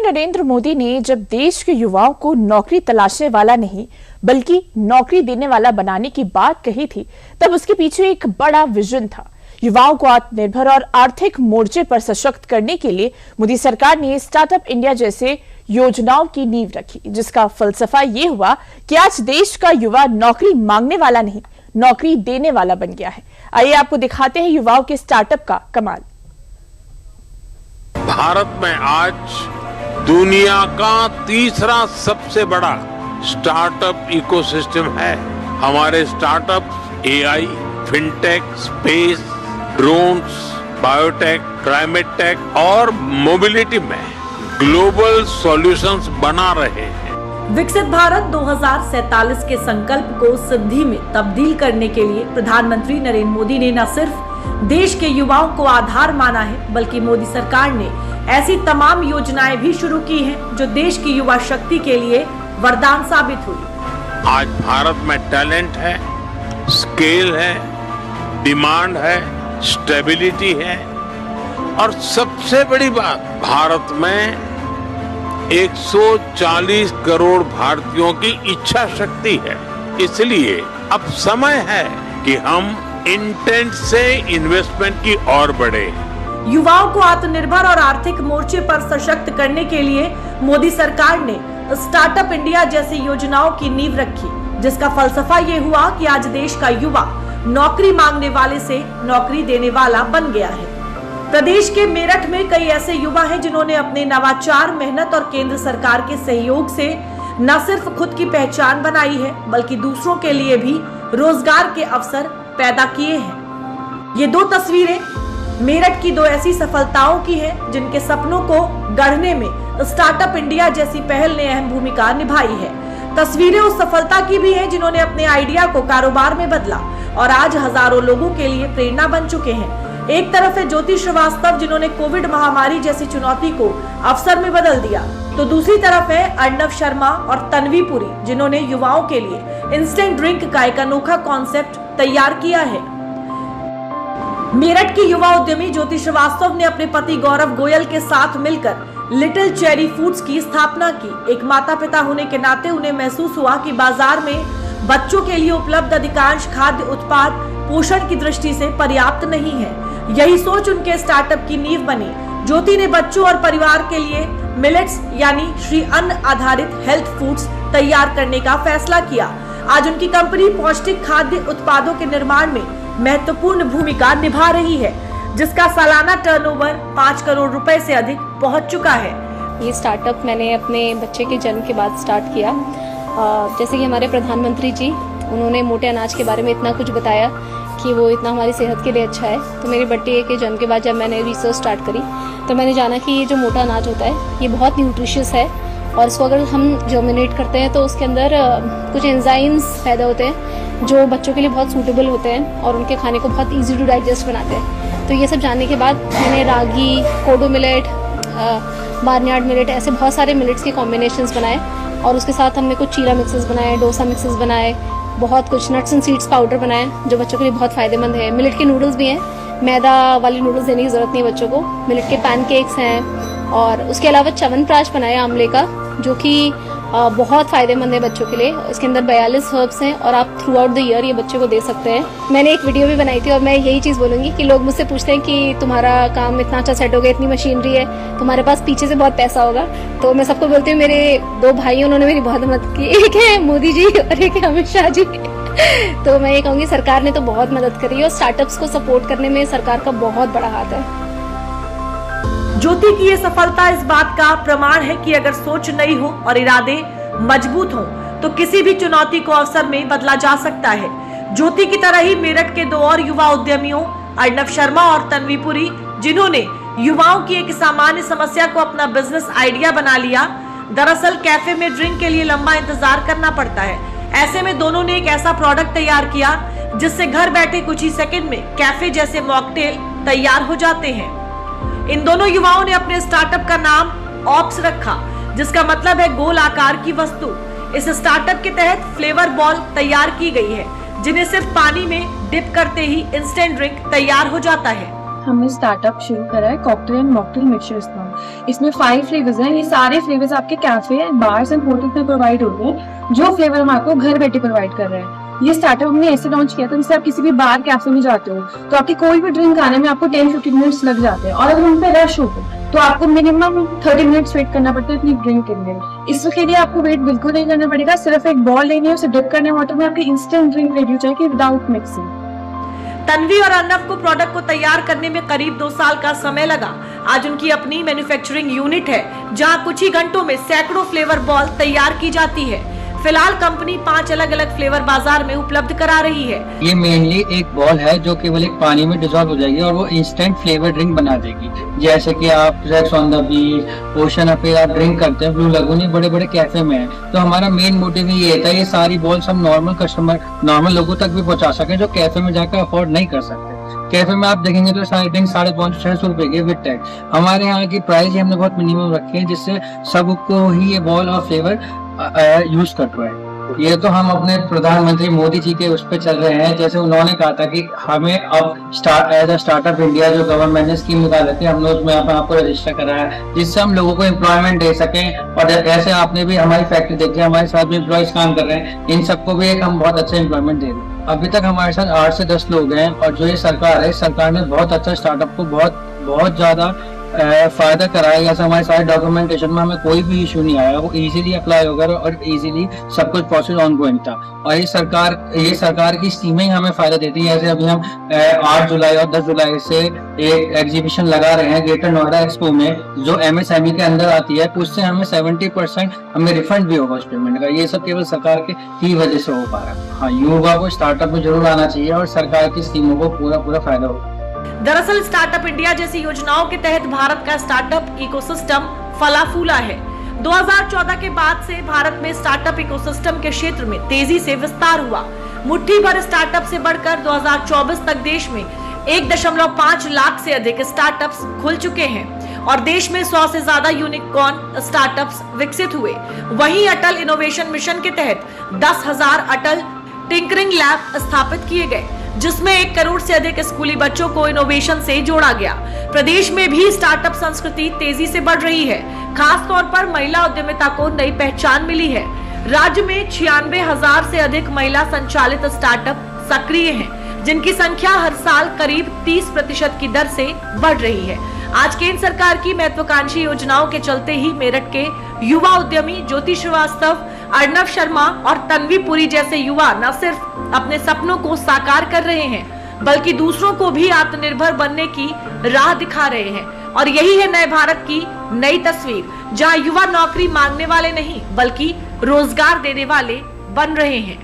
नरेंद्र मोदी ने जब देश के युवाओं को नौकरी तलाशने वाला नहीं बल्कि नौकरी देने वाला बनाने की बात कही थी, तब उसके पीछे एक बड़ा विजन था। युवाओं को आत्मनिर्भर और आर्थिक मोर्चे पर सशक्त करने के लिए मोदी सरकार ने स्टार्टअप इंडिया जैसे योजनाओं की नींव रखी, जिसका फलसफा ये हुआ कि आज देश का युवा नौकरी मांगने वाला नहीं, नौकरी देने वाला बन गया है। आइए आपको दिखाते हैं युवाओं के स्टार्टअप का कमाल। भारत में आज दुनिया का तीसरा सबसे बड़ा स्टार्टअप इकोसिस्टम है। हमारे startup AI, fintech, space, drones, biotech, climate tech और मोबिलिटी में ग्लोबल सॉल्यूशंस बना रहे हैं। विकसित भारत 2047 के संकल्प को सिद्धि में तब्दील करने के लिए प्रधानमंत्री नरेंद्र मोदी ने न सिर्फ देश के युवाओं को आधार माना है, बल्कि मोदी सरकार ने ऐसी तमाम योजनाएं भी शुरू की हैं जो देश की युवा शक्ति के लिए वरदान साबित हुई। आज भारत में टैलेंट है, स्केल है, डिमांड है, स्टेबिलिटी है और सबसे बड़ी बात, भारत में 140 करोड़ भारतीयों की इच्छा शक्ति है। इसलिए अब समय है कि हम इंटेंट से इन्वेस्टमेंट की ओर बढ़े। युवाओं को आत्मनिर्भर और आर्थिक मोर्चे पर सशक्त करने के लिए मोदी सरकार ने स्टार्टअप इंडिया जैसी योजनाओं की नींव रखी, जिसका फलसफा ये हुआ कि आज देश का युवा नौकरी मांगने वाले से नौकरी देने वाला बन गया है। प्रदेश के मेरठ में कई ऐसे युवा हैं जिन्होंने अपने नवाचार, मेहनत और केंद्र सरकार के सहयोग से न सिर्फ खुद की पहचान बनाई है, बल्कि दूसरों के लिए भी रोजगार के अवसर पैदा किए हैं। ये दो तस्वीरें मेरठ की दो ऐसी सफलताओं की हैं जिनके सपनों को गढ़ने में स्टार्टअप इंडिया जैसी पहल ने अहम भूमिका निभाई है। तस्वीरें उस सफलता की भी हैं जिन्होंने अपने आइडिया को कारोबार में बदला और आज हजारों लोगों के लिए प्रेरणा बन चुके हैं। एक तरफ है ज्योति श्रीवास्तव, जिन्होंने कोविड महामारी जैसी चुनौती को अवसर में बदल दिया, तो दूसरी तरफ है अर्नव शर्मा और तन्वी पुरी, जिन्होंने युवाओं के लिए इंस्टेंट ड्रिंक का एक अनोखा कॉन्सेप्ट तैयार किया है। मेरठ की युवा उद्यमी ज्योति श्रीवास्तव ने अपने पति गौरव गोयल के साथ मिलकर लिटिल चेरी फूड्स की स्थापना की। एक माता पिता होने के नाते उन्हें महसूस हुआ कि बाजार में बच्चों के लिए उपलब्ध अधिकांश खाद्य उत्पाद पोषण की दृष्टि से पर्याप्त नहीं है। यही सोच उनके स्टार्टअप की नींव बनी। ज्योति ने बच्चों और परिवार के लिए मिलेट्स यानी श्री अन्न आधारित हेल्थ फूड्स तैयार करने का फैसला किया। आज उनकी कंपनी पौष्टिक खाद्य उत्पादों के निर्माण में महत्वपूर्ण भूमिका निभा रही है, जिसका सालाना टर्नओवर 5 करोड़ रुपए से अधिक पहुंच चुका है। ये स्टार्टअप मैंने अपने बच्चे के जन्म के बाद स्टार्ट किया। जैसे कि हमारे प्रधानमंत्री जी, उन्होंने मोटे अनाज के बारे में इतना कुछ बताया कि वो इतना हमारी सेहत के लिए अच्छा है, तो मेरे बेटे के जन्म के बाद जब मैंने रिसर्च स्टार्ट करी तो मैंने जाना कि ये जो मोटा अनाज होता है ये बहुत न्यूट्रिशियस है और इसको अगर हम जर्मिनेट करते हैं तो उसके अंदर कुछ एंजाइम्स पैदा होते हैं जो बच्चों के लिए बहुत सूटेबल होते हैं और उनके खाने को बहुत ईजी टू डाइजेस्ट बनाते हैं। तो ये सब जानने के बाद मैंने रागी, कोडो मिलेट, बार्नयार्ड मिलेट, ऐसे बहुत सारे मिलेट्स के कॉम्बिनेशंस बनाए और उसके साथ हमने कुछ चीला मिक्सेस बनाए, डोसा मिक्सेस बनाए, बहुत कुछ नट्स एंड सीड्स पाउडर बनाए जो बच्चों के लिए बहुत फ़ायदेमंद है। मिलेट के नूडल्स भी हैं, मैदा वाली नूडल्स देने की ज़रूरत नहीं है बच्चों को। मिलेट के पैनकेक्स हैं और उसके अलावा च्यवनप्राश बनाया आंवले का, जो कि बहुत फ़ायदेमंद है बच्चों के लिए। इसके अंदर 42 हर्ब्स हैं और आप थ्रू आउट द ईयर ये बच्चे को दे सकते हैं। मैंने एक वीडियो भी बनाई थी और मैं यही चीज़ बोलूँगी कि लोग मुझसे पूछते हैं कि तुम्हारा काम इतना अच्छा सेट हो गया, इतनी मशीनरी है, तुम्हारे पास पीछे से बहुत पैसा होगा। तो मैं सबको बोलती हूँ, मेरे 2 भाई उन्होंने मेरी बहुत मदद की, एक है मोदी जी और एक है अमित शाह जी। तो मैं ये कहूँगी सरकार ने तो बहुत मदद करी और स्टार्टअप्स को सपोर्ट करने में सरकार का बहुत बड़ा हाथ है। ज्योति की ये सफलता इस बात का प्रमाण है कि अगर सोच नई हो और इरादे मजबूत हो तो किसी भी चुनौती को अवसर में बदला जा सकता है। ज्योति की तरह ही मेरठ के 2 और युवा उद्यमियों अर्नव शर्मा और तन्वी पुरी, जिन्होंने युवाओं की एक सामान्य समस्या को अपना बिजनेस आइडिया बना लिया। दरअसल कैफे में ड्रिंक के लिए लंबा इंतजार करना पड़ता है। ऐसे में दोनों ने एक ऐसा प्रोडक्ट तैयार किया जिससे घर बैठे कुछ ही सेकंड में कैफे जैसे मॉकटेल तैयार हो जाते हैं। इन दोनों युवाओं ने अपने स्टार्टअप का नाम ऑप्स रखा, जिसका मतलब है गोल आकार की वस्तु। इस स्टार्टअप के तहत फ्लेवर बॉल तैयार की गई है, जिन्हें सिर्फ पानी में डिप करते ही इंस्टेंट ड्रिंक तैयार हो जाता है। हमने स्टार्टअप शुरू करा है कॉकटेल एंड मॉकटेल मिक्सचर्स का। इसमें 5 फ्लेवर्स हैं। ये सारे फ्लेवर्स आपके कैफे, बार्स एंड होटल में प्रोवाइड होते हैं। जो फ्लेवर हम आपको घर बैठे प्रोवाइड कर रहे हैं। ये स्टार्टअप हमने ऐसे लॉन्च किया था, जैसे आप किसी भी बार कैफे में जाते हो तो आपकी कोई भी ड्रिंक आने में आपको 10-15 मिनट्स लग जाते हैं, और अगर उन पे रश हो तो आपको मिनिमम 30 मिनट्स वेट करना पड़ता है अपनी ड्रिंक के लिए। इसके लिए आपको वेट बिल्कुल नहीं करना पड़ेगा। सिर्फ एक बॉल लेनी है, उसे डिप करने वाटर में, आपकी इंस्टेंट ड्रिंक रेडी हो जाएगी विदाउट मिक्सिंग। तन्वी और अर्नव को प्रोडक्ट को तैयार करने में करीब 2 साल का समय लगा। आज उनकी अपनी मैन्युफैक्चरिंग यूनिट है, जहां कुछ ही घंटों में सैकड़ों फ्लेवर बॉल तैयार की जाती है। फिलहाल कंपनी 5 अलग अलग फ्लेवर बाजार में उपलब्ध करा रही है। ये मेनली एक बॉल है जो केवल एक पानी में डिसॉल्व हो जाएगी और वो इंस्टेंट फ्लेवर ड्रिंक बना देगी। जैसे कि आप रेक्स ऑन द बीच, ओशन पे आप ड्रिंक करते हैं, ब्लू लगून, बड़े बड़े कैफे में है। तो हमारा मेन मोटिव ये था ये सारी बॉल्स हम नॉर्मल लोगों तक भी पहुंचा सकें जो कैफे में जाकर अफोर्ड नहीं कर सकते। कैफे में आप देखेंगे तो सारी ड्रिंक 550-600 रुपए की विद टैक्स। हमारे यहाँ की प्राइस हमने बहुत मिनिमम रखी है, जिससे सबको ही ये बॉल और फ्लेवर यूज कर पाए। ये तो हम अपने प्रधानमंत्री मोदी जी के उस पर चल रहे हैं। जैसे उन्होंने कहा था कि हमें अब एज अ स्टार्टअप इंडिया जो गवर्नमेंट ने स्कीम निकाली थी, हमने उसमें आपको रजिस्टर कराया जिससे हम लोगों को एम्प्लॉयमेंट दे सकें। और ऐसे आपने भी हमारी फैक्ट्री देखी, हमारे साथ भी एम्प्लॉयज काम कर रहे हैं, इन सबको भी एक हम बहुत अच्छा एम्प्लॉयमेंट दे रहे हैं। अभी तक हमारे साथ 8 से 10 लोग हैं, और जो ये सरकार है, सरकार ने बहुत अच्छा स्टार्टअप को बहुत ज्यादा फायदा कराया। जैसे हमारे सारे डॉक्यूमेंटेशन में हमें कोई भी इशू नहीं आया, वो इजीली अप्लाई होगा और इजीली सब कुछ प्रोसेस ऑनगोइंग था। और ये सरकार की स्कीमें ही हमें फायदा देती है। जैसे अभी हम 8 जुलाई और 10 जुलाई से एक एग्जीबिशन लगा रहे हैं ग्रेटर नोएडा एक्सपो में, जो MSME के अंदर आती है, उससे हमें 70% हमें रिफंड भी होगा उस पेमेंट का। ये सब केवल सरकार की वजह से हो पा रहा है। हाँ, युवा को स्टार्टअप में जरूर आना चाहिए और सरकार की स्कीमों को पूरा फायदा होगा। दरअसल स्टार्टअप इंडिया जैसी योजनाओं के तहत भारत का स्टार्टअप इकोसिस्टम फला फूला है। 2014 के बाद से भारत में स्टार्टअप इकोसिस्टम के क्षेत्र में तेजी से विस्तार हुआ। मुट्ठी भर स्टार्टअप से बढ़कर 2024 तक देश में 1.5 लाख से अधिक स्टार्टअप्स खुल चुके हैं और देश में 100 से ज्यादा यूनिकॉर्न स्टार्टअप्स विकसित हुए। वहीं अटल इनोवेशन मिशन के तहत 10,000 अटल टिंकरिंग लैब स्थापित किए गए, जिसमें 1 करोड़ से अधिक स्कूली बच्चों को इनोवेशन से जोड़ा गया। प्रदेश में भी स्टार्टअप संस्कृति तेजी से बढ़ रही है। खास तौर पर महिला उद्यमिता को नई पहचान मिली है। राज्य में 96,000 से अधिक महिला संचालित स्टार्टअप सक्रिय हैं, जिनकी संख्या हर साल करीब 30% की दर से बढ़ रही है। आज केंद्र सरकार की महत्वाकांक्षी योजनाओं के चलते ही मेरठ के युवा उद्यमी ज्योति श्रीवास्तव, अर्नव शर्मा और तन्वी पुरी जैसे युवा न सिर्फ अपने सपनों को साकार कर रहे हैं, बल्कि दूसरों को भी आत्मनिर्भर बनने की राह दिखा रहे हैं। और यही है नए भारत की नई तस्वीर, जहां युवा नौकरी मांगने वाले नहीं बल्कि रोजगार देने वाले बन रहे हैं।